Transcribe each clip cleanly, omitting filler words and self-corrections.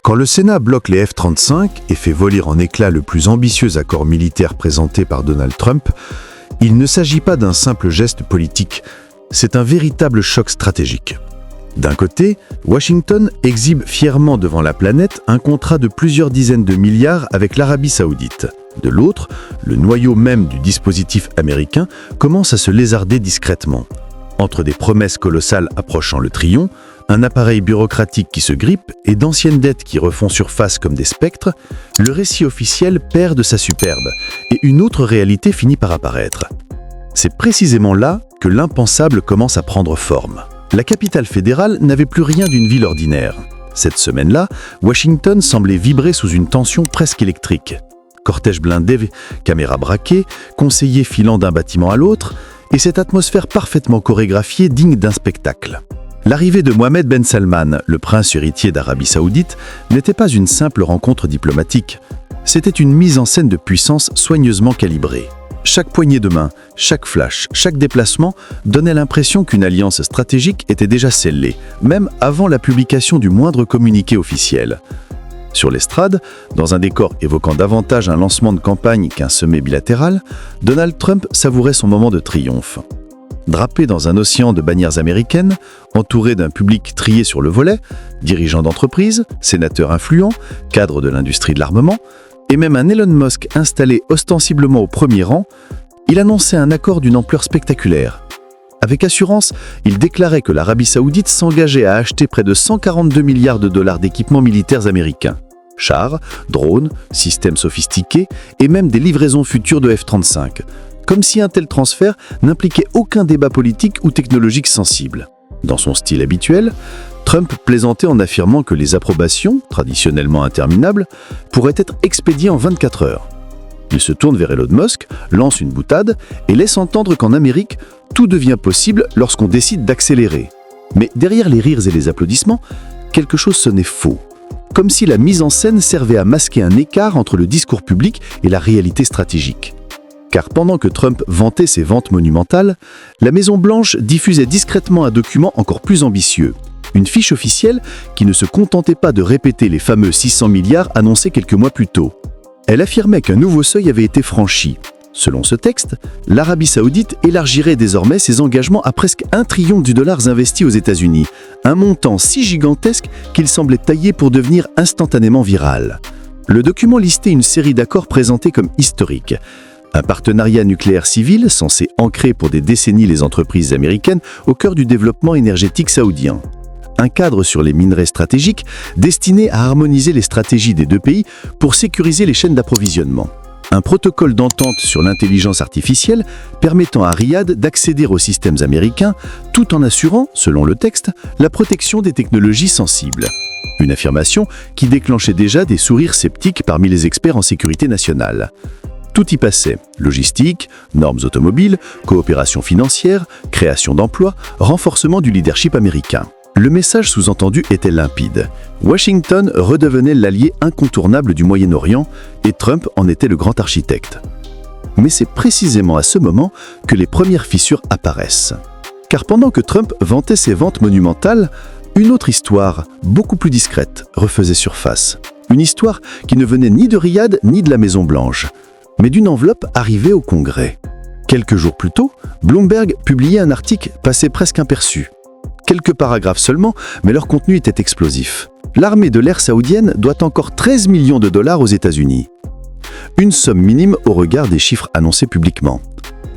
Quand le Sénat bloque les F-35 et fait voler en éclats le plus ambitieux accord militaire présenté par Donald Trump, il ne s'agit pas d'un simple geste politique, c'est un véritable choc stratégique. D'un côté, Washington exhibe fièrement devant la planète un contrat de plusieurs dizaines de milliards avec l'Arabie Saoudite. De l'autre, le noyau même du dispositif américain commence à se lézarder discrètement. Entre des promesses colossales approchant le triomphe, un appareil bureaucratique qui se grippe et d'anciennes dettes qui refont surface comme des spectres, le récit officiel perd de sa superbe et une autre réalité finit par apparaître. C'est précisément là que l'impensable commence à prendre forme. La capitale fédérale n'avait plus rien d'une ville ordinaire. Cette semaine-là, Washington semblait vibrer sous une tension presque électrique. Cortège blindé, caméras braquées, conseillers filant d'un bâtiment à l'autre, et cette atmosphère parfaitement chorégraphiée digne d'un spectacle. L'arrivée de Mohammed Ben Salman, le prince héritier d'Arabie Saoudite, n'était pas une simple rencontre diplomatique. C'était une mise en scène de puissance soigneusement calibrée. Chaque poignée de main, chaque flash, chaque déplacement donnait l'impression qu'une alliance stratégique était déjà scellée, même avant la publication du moindre communiqué officiel. Sur l'estrade, dans un décor évoquant davantage un lancement de campagne qu'un sommet bilatéral, Donald Trump savourait son moment de triomphe. Drapé dans un océan de bannières américaines, entouré d'un public trié sur le volet, dirigeants d'entreprise, sénateurs influents, cadres de l'industrie de l'armement, et même un Elon Musk installé ostensiblement au premier rang, il annonçait un accord d'une ampleur spectaculaire. Avec assurance, il déclarait que l'Arabie Saoudite s'engageait à acheter près de 142 milliards de dollars d'équipements militaires américains. Chars, drones, systèmes sophistiqués et même des livraisons futures de F-35. Comme si un tel transfert n'impliquait aucun débat politique ou technologique sensible. Dans son style habituel, Trump plaisantait en affirmant que les approbations, traditionnellement interminables, pourraient être expédiées en 24 heures. Il se tourne vers Elon Musk, lance une boutade et laisse entendre qu'en Amérique, tout devient possible lorsqu'on décide d'accélérer. Mais derrière les rires et les applaudissements, quelque chose sonnait faux. Comme si la mise en scène servait à masquer un écart entre le discours public et la réalité stratégique. Car pendant que Trump vantait ses ventes monumentales, la Maison-Blanche diffusait discrètement un document encore plus ambitieux. Une fiche officielle qui ne se contentait pas de répéter les fameux 600 milliards annoncés quelques mois plus tôt. Elle affirmait qu'un nouveau seuil avait été franchi. Selon ce texte, l'Arabie Saoudite élargirait désormais ses engagements à presque $1 trillion investis aux États-Unis, un montant si gigantesque qu'il semblait taillé pour devenir instantanément viral. Le document listait une série d'accords présentés comme historiques. Un partenariat nucléaire civil censé ancrer pour des décennies les entreprises américaines au cœur du développement énergétique saoudien. Un cadre sur les minerais stratégiques destiné à harmoniser les stratégies des deux pays pour sécuriser les chaînes d'approvisionnement. Un protocole d'entente sur l'intelligence artificielle permettant à Riyad d'accéder aux systèmes américains tout en assurant, selon le texte, la protection des technologies sensibles. Une affirmation qui déclenchait déjà des sourires sceptiques parmi les experts en sécurité nationale. Tout y passait. Logistique, normes automobiles, coopération financière, création d'emplois, renforcement du leadership américain. Le message sous-entendu était limpide. Washington redevenait l'allié incontournable du Moyen-Orient et Trump en était le grand architecte. Mais c'est précisément à ce moment que les premières fissures apparaissent. Car pendant que Trump vantait ses ventes monumentales, une autre histoire, beaucoup plus discrète, refaisait surface. Une histoire qui ne venait ni de Riyad ni de la Maison-Blanche, mais d'une enveloppe arrivée au Congrès. Quelques jours plus tôt, Bloomberg publiait un article passé presque imperçu. Quelques paragraphes seulement, mais leur contenu était explosif. L'armée de l'air saoudienne doit encore 13 millions de dollars aux États-Unis. Une somme minime au regard des chiffres annoncés publiquement,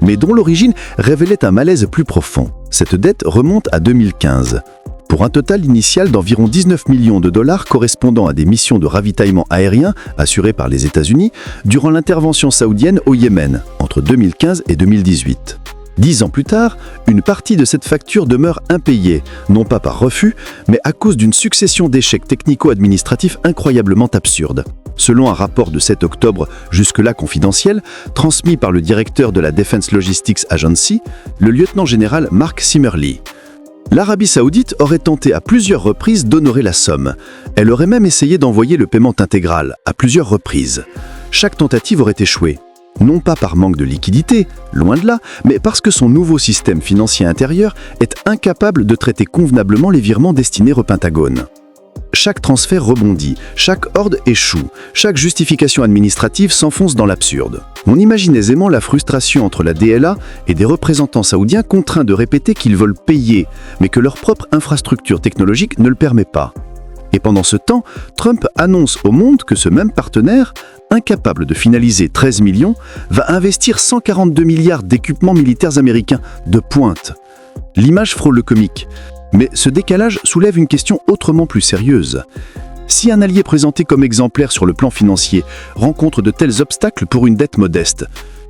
mais dont l'origine révélait un malaise plus profond. Cette dette remonte à 2015. Pour un total initial d'environ 19 millions de dollars correspondant à des missions de ravitaillement aérien assurées par les États-Unis durant l'intervention saoudienne au Yémen entre 2015 et 2018. 10 ans plus tard, une partie de cette facture demeure impayée, non pas par refus, mais à cause d'une succession d'échecs technico-administratifs incroyablement absurdes. Selon un rapport de 7 octobre, jusque-là confidentiel, transmis par le directeur de la Defense Logistics Agency, le lieutenant-général Mark Simmerly. L'Arabie Saoudite aurait tenté à plusieurs reprises d'honorer la somme. Elle aurait même essayé d'envoyer le paiement intégral, à plusieurs reprises. Chaque tentative aurait échoué. Non pas par manque de liquidité, loin de là, mais parce que son nouveau système financier intérieur est incapable de traiter convenablement les virements destinés au Pentagone. Chaque transfert rebondit, chaque ordre échoue, chaque justification administrative s'enfonce dans l'absurde. On imagine aisément la frustration entre la DLA et des représentants saoudiens contraints de répéter qu'ils veulent payer, mais que leur propre infrastructure technologique ne le permet pas. Et pendant ce temps, Trump annonce au monde que ce même partenaire, incapable de finaliser 13 millions, va investir 142 milliards d'équipements militaires américains de pointe. L'image frôle le comique. Mais ce décalage soulève une question autrement plus sérieuse. Si un allié présenté comme exemplaire sur le plan financier rencontre de tels obstacles pour une dette modeste,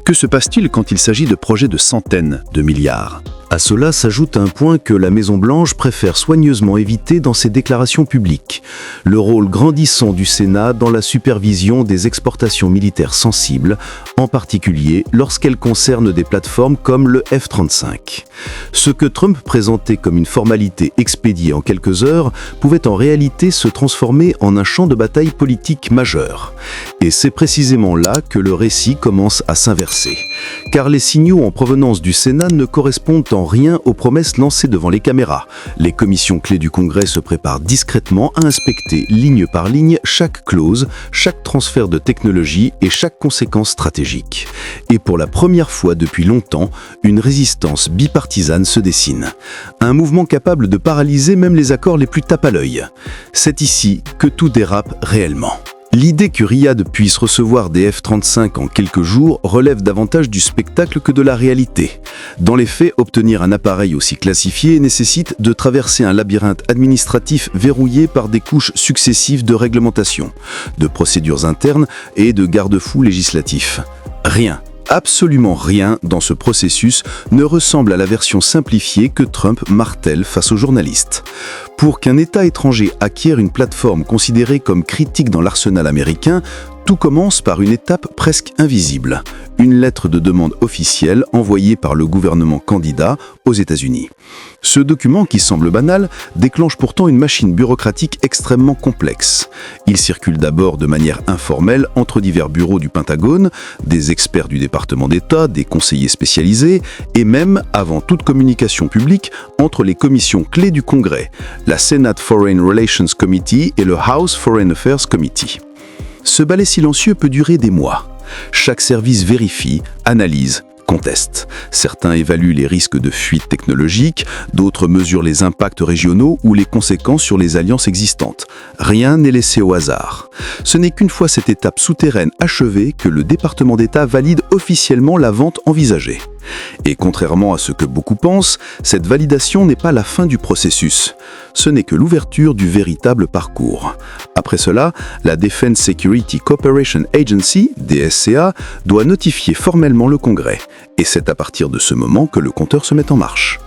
que se passe-t-il quand il s'agit de projets de centaines de milliards ? À cela s'ajoute un point que la Maison-Blanche préfère soigneusement éviter dans ses déclarations publiques, le rôle grandissant du Sénat dans la supervision des exportations militaires sensibles, en particulier lorsqu'elles concernent des plateformes comme le F-35. Ce que Trump présentait comme une formalité expédiée en quelques heures pouvait en réalité se transformer en un champ de bataille politique majeur. Et c'est précisément là que le récit commence à s'inverser. Car les signaux en provenance du Sénat ne correspondent en rien aux promesses lancées devant les caméras. Les commissions clés du Congrès se préparent discrètement à inspecter ligne par ligne chaque clause, chaque transfert de technologie et chaque conséquence stratégique. Et pour la première fois depuis longtemps, une résistance bipartisane se dessine. Un mouvement capable de paralyser même les accords les plus tape à l'œil. C'est ici que tout dérape réellement. L'idée que Riyad puisse recevoir des F-35 en quelques jours relève davantage du spectacle que de la réalité. Dans les faits, obtenir un appareil aussi classifié nécessite de traverser un labyrinthe administratif verrouillé par des couches successives de réglementation, de procédures internes et de garde-fous législatifs. Rien. Absolument rien dans ce processus ne ressemble à la version simplifiée que Trump martèle face aux journalistes. Pour qu'un État étranger acquiert une plateforme considérée comme critique dans l'arsenal américain, tout commence par une étape presque invisible, une lettre de demande officielle envoyée par le gouvernement candidat aux États-Unis. Ce document, qui semble banal, déclenche pourtant une machine bureaucratique extrêmement complexe. Il circule d'abord de manière informelle entre divers bureaux du Pentagone, des experts du département d'État, des conseillers spécialisés, et même, avant toute communication publique, entre les commissions clés du Congrès, la Senate Foreign Relations Committee et le House Foreign Affairs Committee. Ce balai silencieux peut durer des mois. Chaque service vérifie, analyse, conteste. Certains évaluent les risques de fuite technologique, d'autres mesurent les impacts régionaux ou les conséquences sur les alliances existantes. Rien n'est laissé au hasard. Ce n'est qu'une fois cette étape souterraine achevée que le département d'État valide officiellement la vente envisagée. Et contrairement à ce que beaucoup pensent, cette validation n'est pas la fin du processus. Ce n'est que l'ouverture du véritable parcours. Après cela, la Defense Security Cooperation Agency, DSCA, doit notifier formellement le Congrès. Et c'est à partir de ce moment que le compteur se met en marche.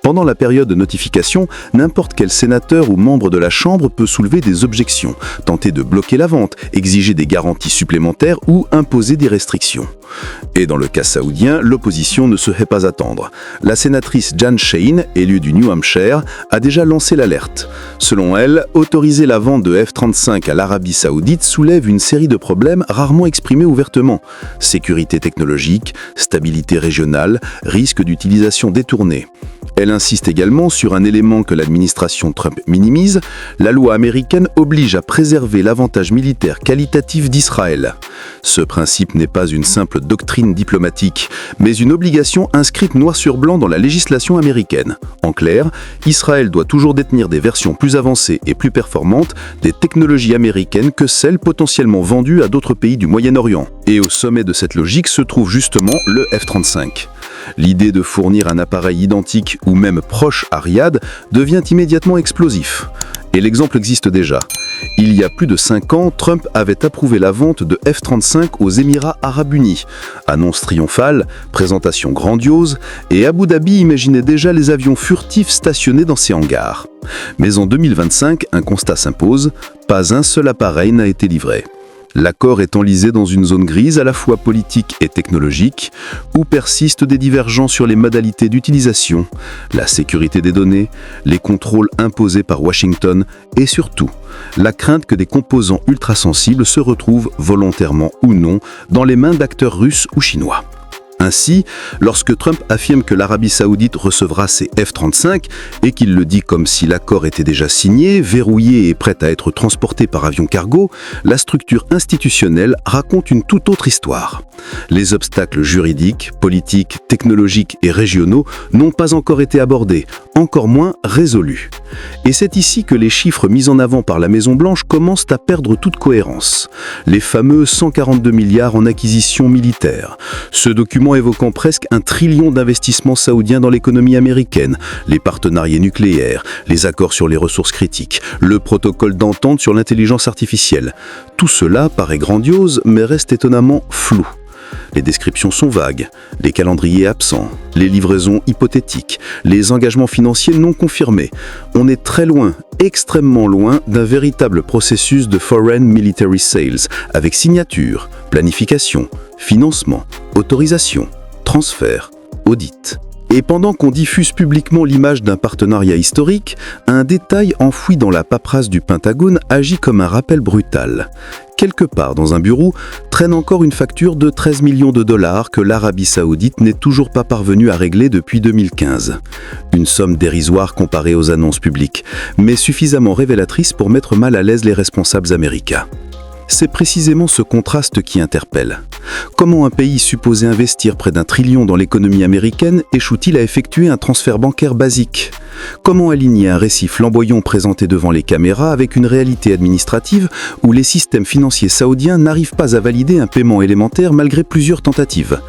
Pendant la période de notification, n'importe quel sénateur ou membre de la Chambre peut soulever des objections, tenter de bloquer la vente, exiger des garanties supplémentaires ou imposer des restrictions. Et dans le cas saoudien, l'opposition ne se fait pas attendre. La sénatrice Jan Shaheen, élue du New Hampshire, a déjà lancé l'alerte. Selon elle, autoriser la vente de F-35 à l'Arabie saoudite soulève une série de problèmes rarement exprimés ouvertement. Sécurité technologique, stabilité régionale, risque d'utilisation détournée. Elle insiste également sur un élément que l'administration Trump minimise, la loi américaine oblige à préserver l'avantage militaire qualitatif d'Israël. Ce principe n'est pas une simple doctrine diplomatique, mais une obligation inscrite noir sur blanc dans la législation américaine. En clair, Israël doit toujours détenir des versions plus avancées et plus performantes des technologies américaines que celles potentiellement vendues à d'autres pays du Moyen-Orient. Et au sommet de cette logique se trouve justement le F-35. L'idée de fournir un appareil identique ou même proche à Riyad devient immédiatement explosif. Et l'exemple existe déjà. Il y a plus de 5 ans, Trump avait approuvé la vente de F-35 aux Émirats Arabes Unis. Annonce triomphale, présentation grandiose, et Abu Dhabi imaginait déjà les avions furtifs stationnés dans ses hangars. Mais en 2025, un constat s'impose, pas un seul appareil n'a été livré. L'accord est enlisé dans une zone grise à la fois politique et technologique, où persistent des divergences sur les modalités d'utilisation, la sécurité des données, les contrôles imposés par Washington et surtout, la crainte que des composants ultrasensibles se retrouvent, volontairement ou non, dans les mains d'acteurs russes ou chinois. Ainsi, lorsque Trump affirme que l'Arabie Saoudite recevra ses F-35 et qu'il le dit comme si l'accord était déjà signé, verrouillé et prêt à être transporté par avion cargo, la structure institutionnelle raconte une toute autre histoire. Les obstacles juridiques, politiques, technologiques et régionaux n'ont pas encore été abordés, encore moins résolus. Et c'est ici que les chiffres mis en avant par la Maison-Blanche commencent à perdre toute cohérence. Les fameux 142 milliards en acquisition militaire. Ce document évoquant presque 1 trillion d'investissements saoudiens dans l'économie américaine, les partenariats nucléaires, les accords sur les ressources critiques, le protocole d'entente sur l'intelligence artificielle. Tout cela paraît grandiose, mais reste étonnamment flou. Les descriptions sont vagues, les calendriers absents, les livraisons hypothétiques, les engagements financiers non confirmés. On est très loin, extrêmement loin d'un véritable processus de Foreign Military Sales, avec signature, planification, financement, autorisation, transfert, audit. Et pendant qu'on diffuse publiquement l'image d'un partenariat historique, un détail enfoui dans la paperasse du Pentagone agit comme un rappel brutal. Quelque part dans un bureau, traîne encore une facture de 13 millions de dollars que l'Arabie Saoudite n'est toujours pas parvenue à régler depuis 2015. Une somme dérisoire comparée aux annonces publiques, mais suffisamment révélatrice pour mettre mal à l'aise les responsables américains. C'est précisément ce contraste qui interpelle. Comment un pays supposé investir près d'1 trillion dans l'économie américaine échoue-t-il à effectuer un transfert bancaire basique ? Comment aligner un récit flamboyant présenté devant les caméras avec une réalité administrative où les systèmes financiers saoudiens n'arrivent pas à valider un paiement élémentaire malgré plusieurs tentatives ?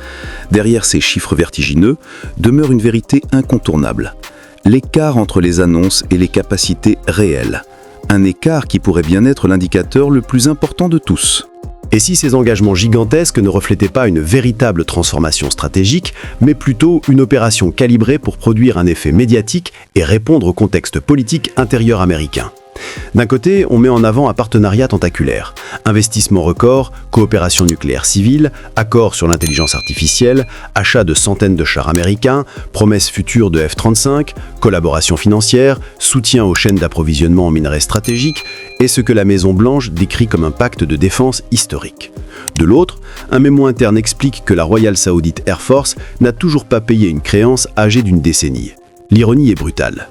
Derrière ces chiffres vertigineux demeure une vérité incontournable. L'écart entre les annonces et les capacités réelles. Un écart qui pourrait bien être l'indicateur le plus important de tous. Et si ces engagements gigantesques ne reflétaient pas une véritable transformation stratégique, mais plutôt une opération calibrée pour produire un effet médiatique et répondre au contexte politique intérieur américain ? D'un côté, on met en avant un partenariat tentaculaire. Investissement record, coopération nucléaire civile, accord sur l'intelligence artificielle, achat de centaines de chars américains, promesses futures de F-35, collaboration financière, soutien aux chaînes d'approvisionnement en minerais stratégiques et ce que la Maison-Blanche décrit comme un pacte de défense historique. De l'autre, un mémo interne explique que la Royal Saoudite Air Force n'a toujours pas payé une créance âgée d'une décennie. L'ironie est brutale.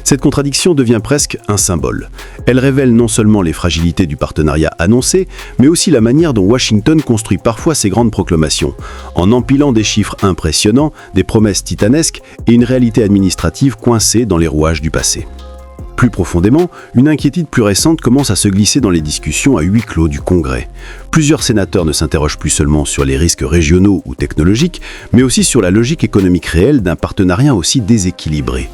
Cette contradiction devient presque un symbole. Elle révèle non seulement les fragilités du partenariat annoncé, mais aussi la manière dont Washington construit parfois ses grandes proclamations, en empilant des chiffres impressionnants, des promesses titanesques et une réalité administrative coincée dans les rouages du passé. Plus profondément, une inquiétude plus récente commence à se glisser dans les discussions à huis clos du Congrès. Plusieurs sénateurs ne s'interrogent plus seulement sur les risques régionaux ou technologiques, mais aussi sur la logique économique réelle d'un partenariat aussi déséquilibré.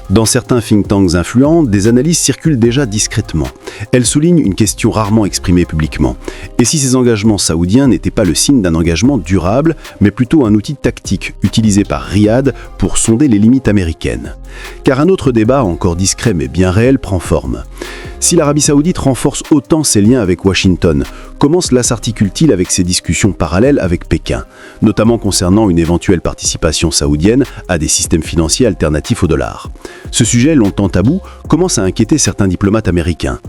Dans certains think tanks influents, des analyses circulent déjà discrètement. Elles soulignent une question rarement exprimée publiquement. Et si ces engagements saoudiens n'étaient pas le signe d'un engagement durable, mais plutôt un outil tactique utilisé par Riyad pour sonder les limites américaines ? Car un autre débat, encore discret mais bien réel, prend forme. Si l'Arabie Saoudite renforce autant ses liens avec Washington, comment cela s'articule-t-il avec ses discussions parallèles avec Pékin, notamment concernant une éventuelle participation saoudienne à des systèmes financiers alternatifs au dollar ? Ce sujet, longtemps tabou, commence à inquiéter certains diplomates américains.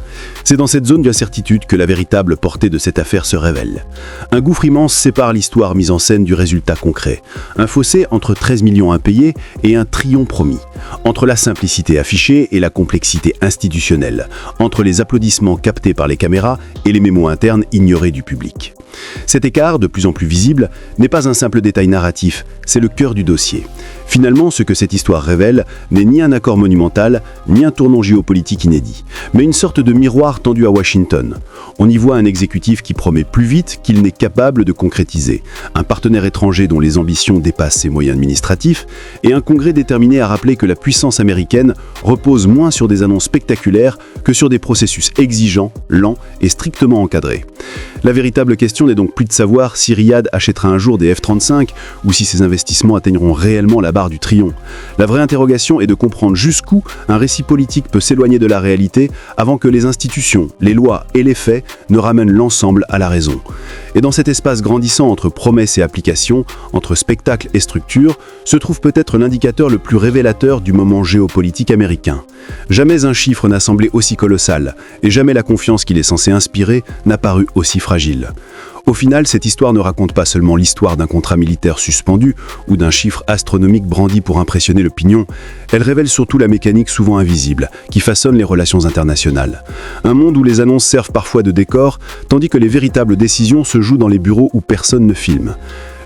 C'est dans cette zone d'incertitude que la véritable portée de cette affaire se révèle. Un gouffre immense sépare l'histoire mise en scène du résultat concret. Un fossé entre 13 millions impayés et 1 trillion promis. Entre la simplicité affichée et la complexité institutionnelle. Entre les applaudissements captés par les caméras et les mémos internes ignorés du public. Cet écart, de plus en plus visible, n'est pas un simple détail narratif, c'est le cœur du dossier. Finalement, ce que cette histoire révèle n'est ni un accord monumental, ni un tournant géopolitique inédit, mais une sorte de miroir tendu à Washington. On y voit un exécutif qui promet plus vite qu'il n'est capable de concrétiser, un partenaire étranger dont les ambitions dépassent ses moyens administratifs, et un Congrès déterminé à rappeler que la puissance américaine repose moins sur des annonces spectaculaires que sur des processus exigeants, lents et strictement encadrés. La véritable question n'est donc plus de savoir si Riyad achètera un jour des F-35 ou si ses investissements atteindront réellement la barre du trillion. La vraie interrogation est de comprendre jusqu'où un récit politique peut s'éloigner de la réalité avant que les institutions, les lois et les faits ne ramènent l'ensemble à la raison. Et dans cet espace grandissant entre promesses et applications, entre spectacle et structure, se trouve peut-être l'indicateur le plus révélateur du moment géopolitique américain. Jamais un chiffre n'a semblé aussi colossal, et jamais la confiance qu'il est censé inspirer n'a paru aussi fragile. Au final, cette histoire ne raconte pas seulement l'histoire d'un contrat militaire suspendu ou d'un chiffre astronomique brandi pour impressionner l'opinion, elle révèle surtout la mécanique souvent invisible qui façonne les relations internationales. Un monde où les annonces servent parfois de décor, tandis que les véritables décisions se jouent dans les bureaux où personne ne filme.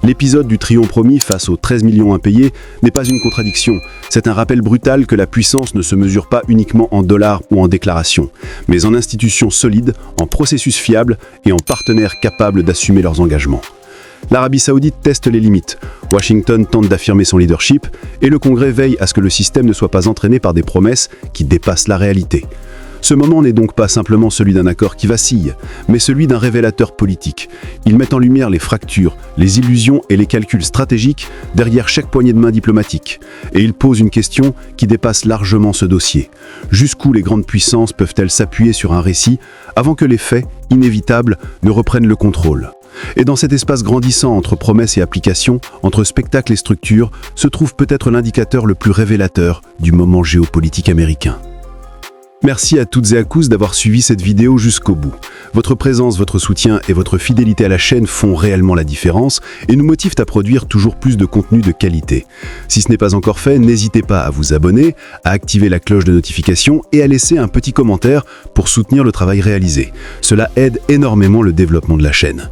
L'épisode du Trion promis face aux 13 millions impayés n'est pas une contradiction. C'est un rappel brutal que la puissance ne se mesure pas uniquement en dollars ou en déclarations, mais en institutions solides, en processus fiables et en partenaires capables d'assumer leurs engagements. L'Arabie Saoudite teste les limites, Washington tente d'affirmer son leadership et le Congrès veille à ce que le système ne soit pas entraîné par des promesses qui dépassent la réalité. Ce moment n'est donc pas simplement celui d'un accord qui vacille, mais celui d'un révélateur politique. Il met en lumière les fractures, les illusions et les calculs stratégiques derrière chaque poignée de main diplomatique. Et il pose une question qui dépasse largement ce dossier. Jusqu'où les grandes puissances peuvent-elles s'appuyer sur un récit avant que les faits, inévitables, ne reprennent le contrôle ? Et dans cet espace grandissant entre promesses et applications, entre spectacle et structure, se trouve peut-être l'indicateur le plus révélateur du moment géopolitique américain. Merci à toutes et à tous d'avoir suivi cette vidéo jusqu'au bout. Votre présence, votre soutien et votre fidélité à la chaîne font réellement la différence et nous motivent à produire toujours plus de contenu de qualité. Si ce n'est pas encore fait, n'hésitez pas à vous abonner, à activer la cloche de notification et à laisser un petit commentaire pour soutenir le travail réalisé. Cela aide énormément le développement de la chaîne.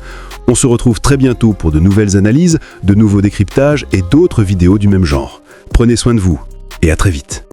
On se retrouve très bientôt pour de nouvelles analyses, de nouveaux décryptages et d'autres vidéos du même genre. Prenez soin de vous et à très vite.